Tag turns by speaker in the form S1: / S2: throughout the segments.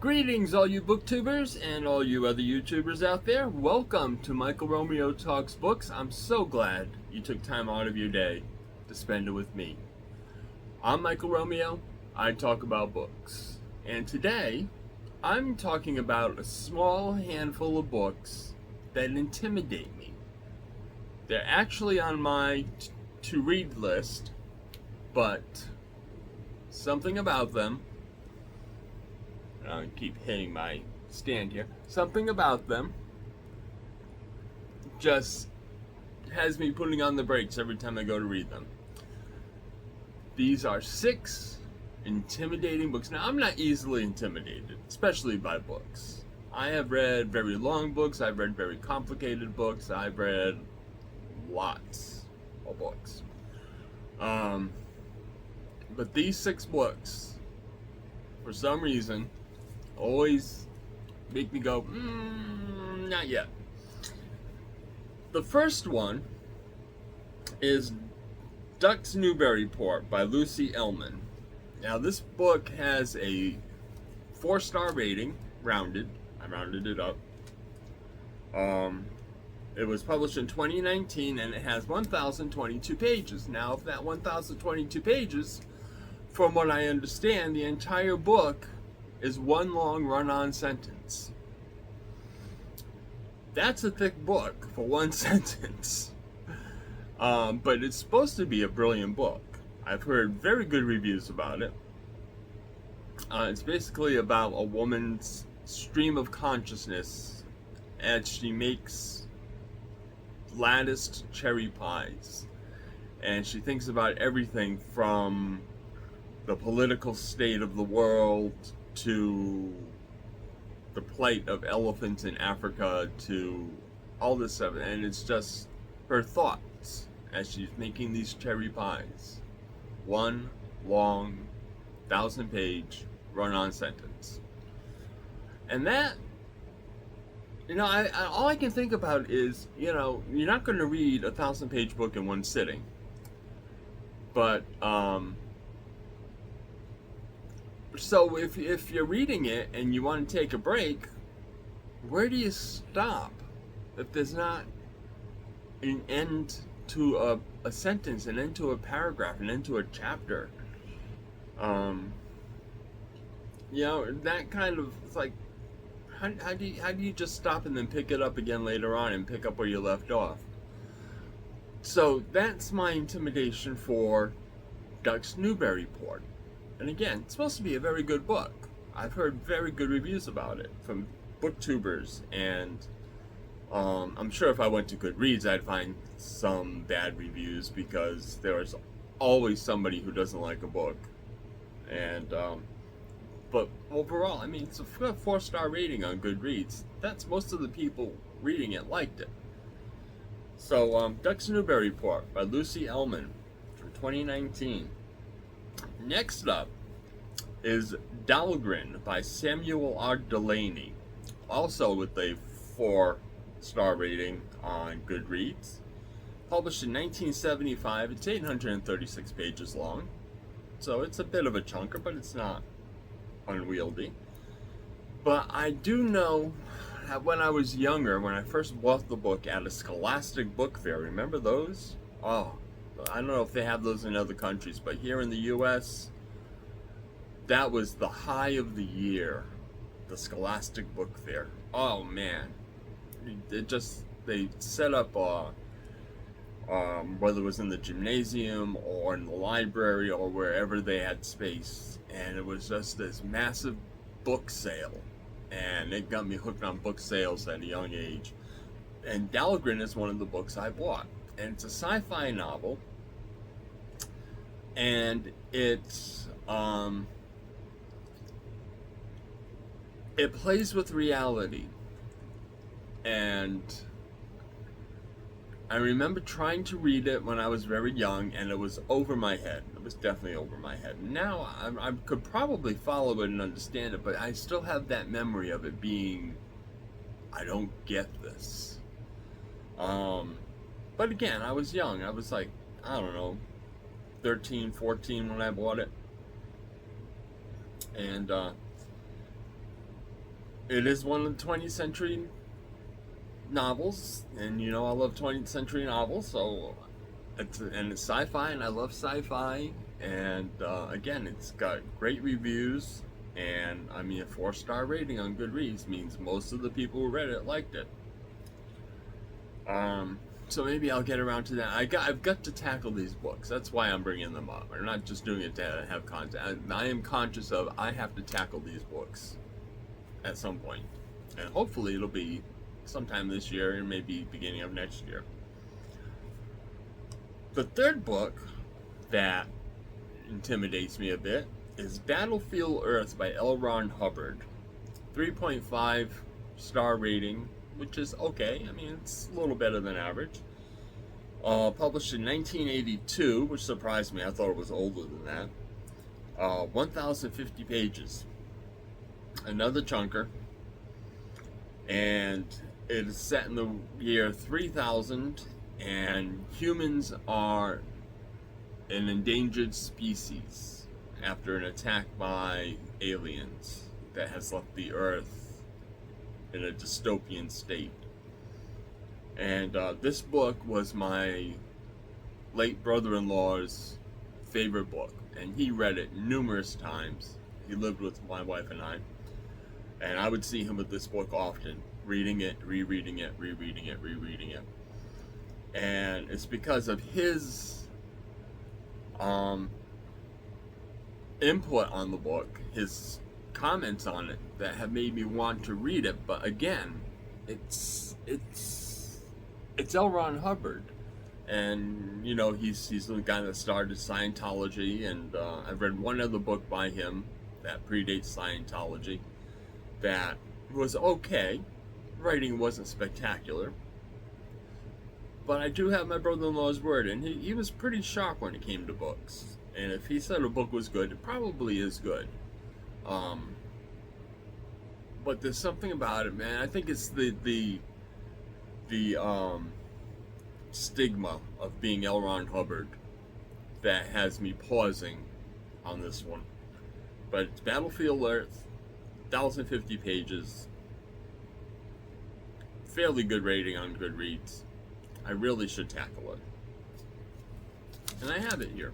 S1: Greetings, all you booktubers and all you other YouTubers out there. Welcome to Michael Romeo Talks Books. I'm so glad you took time out of your day to spend it with me. I'm Michael Romeo. I talk about books. And today, I'm talking about a small handful of books that intimidate me. They're actually on my to-read list, but something about them, I keep hitting my stand here. Something about them just has me putting on the brakes every time I go to read them. These are 6 intimidating books. Now, I'm not easily intimidated, especially by books. I have read very long books. I've read very complicated books. I've read lots of books. But these 6 books, for some reason, always make me go, not yet. The first one is Ducks Newburyport by Lucy Ellmann. Now, this book has a 4-star rating, rounded. I rounded it up. It was published in 2019 and it has 1,022 pages. Now, of that 1,022 pages, from what I understand, the entire book is one long run-on sentence. That's a thick book for one sentence. But it's supposed to be a brilliant book. I've heard very good reviews about it. It's basically about a woman's stream of consciousness as she makes latticed cherry pies. And she thinks about everything from the political state of the world to the plight of elephants in Africa, to all this stuff, and it's just her thoughts as she's making these cherry pies. One long 1,000-page run-on sentence. And that, all I can think about is, you're not going to read a 1,000-page book in one sitting. But, so if you're reading it and you want to take a break, where do you stop if there's not an end to a sentence, an end to a paragraph, an end to a chapter? That kind of, it's like, how do you just stop and then pick it up again later on and pick up where you left off? So that's my intimidation for Ducks Newburyport. And again, it's supposed to be a very good book. I've heard very good reviews about it from booktubers, and I'm sure if I went to Goodreads, I'd find some bad reviews because there's always somebody who doesn't like a book. And but overall, it's a 4-star rating on Goodreads. That's most of the people reading it liked it. So, Ducks Newburyport by Lucy Ellmann from 2019. Next up is Dahlgren by Samuel R. Delany, also with a 4-star rating on Goodreads. Published in 1975, it's 836 pages long, so it's a bit of a chunker, but it's not unwieldy. But I do know that when I was younger, when I first bought the book at a Scholastic book fair, remember those? Oh, I don't know if they have those in other countries, but here in the US, that was the high of the year, the Scholastic book fair. Oh man, it just they set up whether it was in the gymnasium or in the library or wherever they had space, and it was just this massive book sale, and it got me hooked on book sales at a young age. And Dahlgren is one of the books I bought, and it's a sci-fi novel, and it plays with reality. And I remember trying to read it when I was very young, and it was over my head. It was definitely over my head. Now I could probably follow it and understand it, but I still have that memory of it being, I don't get this. But again, I was young. I was like, I don't know, 13, 14 when I bought it. And it is one of the 20th century novels, and you know I love 20th century novels, so it's sci-fi, and I love sci-fi. And again, it's got great reviews, and I mean, a 4-star rating on Goodreads means most of the people who read it liked it. So maybe I'll get around to that. I've got to tackle these books. That's why I'm bringing them up. I'm not just doing it to have content. I am conscious of I have to tackle these books at some point, and hopefully it'll be sometime this year and maybe beginning of next year. The third book that intimidates me a bit is Battlefield Earth by L. Ron Hubbard. 3.5 star rating, which is okay. I mean, it's a little better than average. Published in 1982, which surprised me. I thought it was older than that. 1,050 pages. Another chunker. And it is set in the year 3000, and humans are an endangered species after an attack by aliens that has left the Earth in a dystopian state. And this book was my late brother-in-law's favorite book, and he read it numerous times. He lived with my wife and I would see him with this book often, reading it, rereading it, rereading it, rereading it. And it's because of his input on the book, his comments on it, that have made me want to read it. But again, it's L. Ron Hubbard, and you know he's the guy that started Scientology, and I've read one other book by him that predates Scientology that was okay. Writing wasn't spectacular, but I do have my brother-in-law's word, and he was pretty sharp when it came to books. And if he said a book was good, it probably is good. But there's something about it, man. I think it's the stigma of being L. Ron Hubbard that has me pausing on this one. But it's Battlefield Earth, 1,050 pages, fairly good rating on Goodreads. I really should tackle it. And I have it here.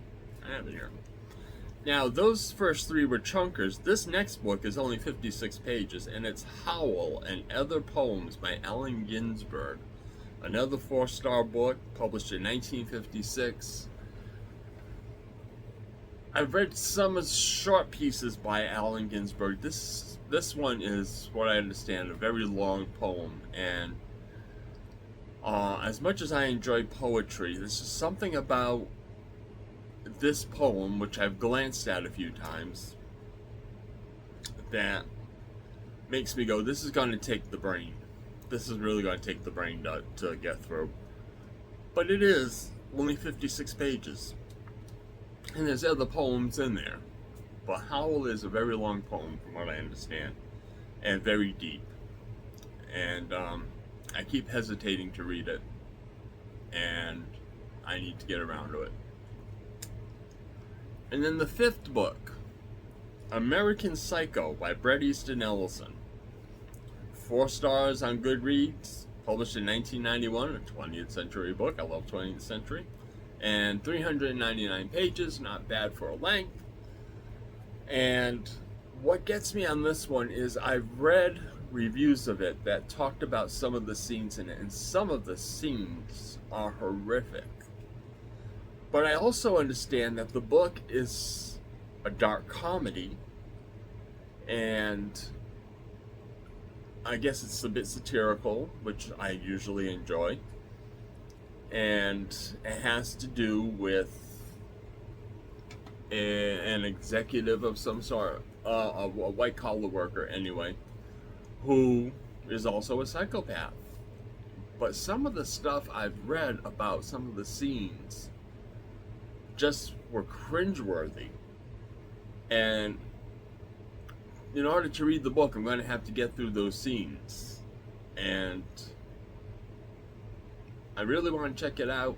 S1: Now, those first three were chunkers. This next book is only 56 pages, and it's Howl and Other Poems by Allen Ginsberg. Another 4-star book, published in 1956. I've read some short pieces by Allen Ginsberg. This one is, what I understand, a very long poem, and as much as I enjoy poetry, there's just something about this poem, which I've glanced at a few times, that makes me go, this is going to take the brain. This is really going to take the brain to get through. But it is only 56 pages. And there's other poems in there. But Howl is a very long poem, from what I understand, and very deep. And I keep hesitating to read it, and I need to get around to it. And then the fifth book, American Psycho by Bret Easton Ellison. 4 stars on Goodreads, published in 1991, a 20th century book. I love 20th century. And 399 pages, not bad for a length. And what gets me on this one is I've read reviews of it that talked about some of the scenes in it, and some of the scenes are horrific. But I also understand that the book is a dark comedy, and I guess it's a bit satirical, which I usually enjoy, and it has to do with an executive of some sort, a white-collar worker anyway, who is also a psychopath. But some of the stuff I've read about some of the scenes just were cringeworthy. And in order to read the book, I'm going to have to get through those scenes. And I really want to check it out,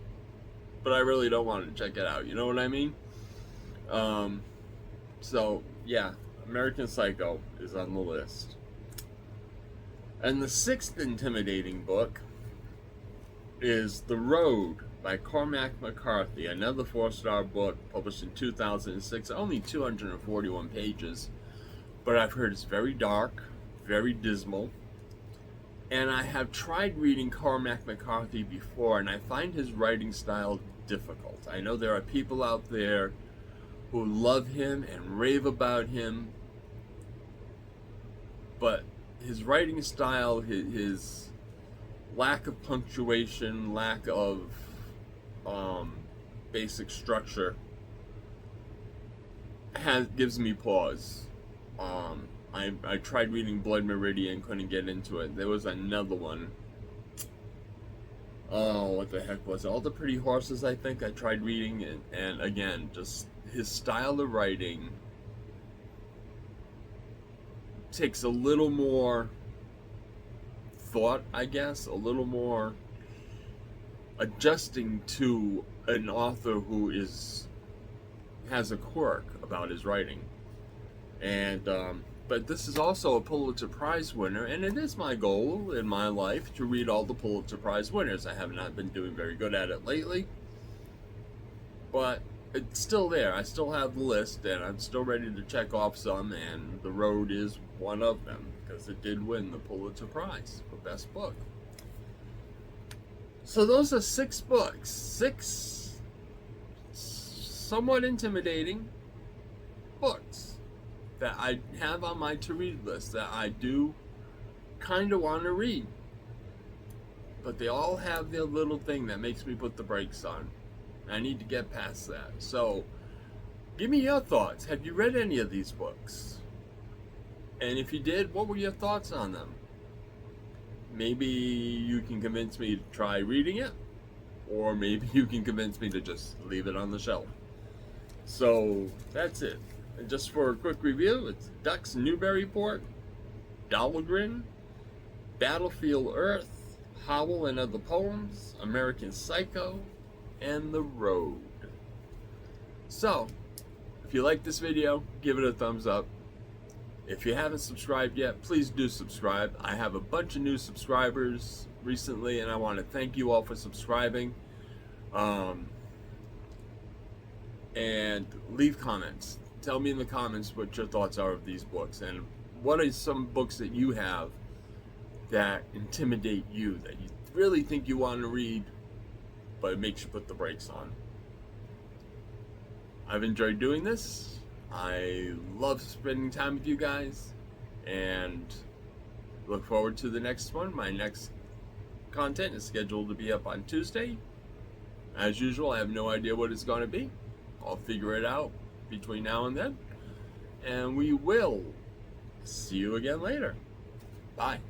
S1: but I really don't want to check it out. You know what I mean? So, yeah, American Psycho is on the list. And the sixth intimidating book is The Road by Cormac McCarthy, another 4-star book published in 2006, only 241 pages, but I've heard it's very dark, very dismal, and I have tried reading Cormac McCarthy before, and I find his writing style difficult. I know there are people out there who love him and rave about him, but his writing style, his lack of punctuation, lack of basic structure gives me pause. I tried reading Blood Meridian, couldn't get into it. There was another one. Oh, what the heck was it? All the Pretty Horses, I think I tried reading, and again, just his style of writing takes a little more thought, I guess, a little more adjusting to an author who has a quirk about his writing. And but this is also a Pulitzer Prize winner, and it is my goal in my life to read all the Pulitzer Prize winners. I have not been doing very good at it lately, but it's still there. I still have the list, and I'm still ready to check off some, and The Road is one of them, because it did win the Pulitzer Prize for Best Book. So those are 6 books. 6 somewhat intimidating books that I have on my to-read list that I do kind of want to read. But they all have their little thing that makes me put the brakes on. I need to get past that. So, give me your thoughts. Have you read any of these books? And if you did, what were your thoughts on them? Maybe you can convince me to try reading it, or maybe you can convince me to just leave it on the shelf. So, that's it. And just for a quick review, it's Ducks Newburyport, Dahlgren, Battlefield Earth, Howl and Other Poems, American Psycho, and The Road. So, if you like this video, give it a thumbs up. If you haven't subscribed yet, please do subscribe. I have a bunch of new subscribers recently, and I want to thank you all for subscribing. And leave comments. Tell me in the comments what your thoughts are of these books, and what are some books that you have that intimidate you, that you really think you want to read, but it makes you put the brakes on. I've enjoyed doing this. I love spending time with you guys, and look forward to the next one. My next content is scheduled to be up on Tuesday. As usual, I have no idea what it's going to be. I'll figure it out between now and then, and we will see you again later. Bye.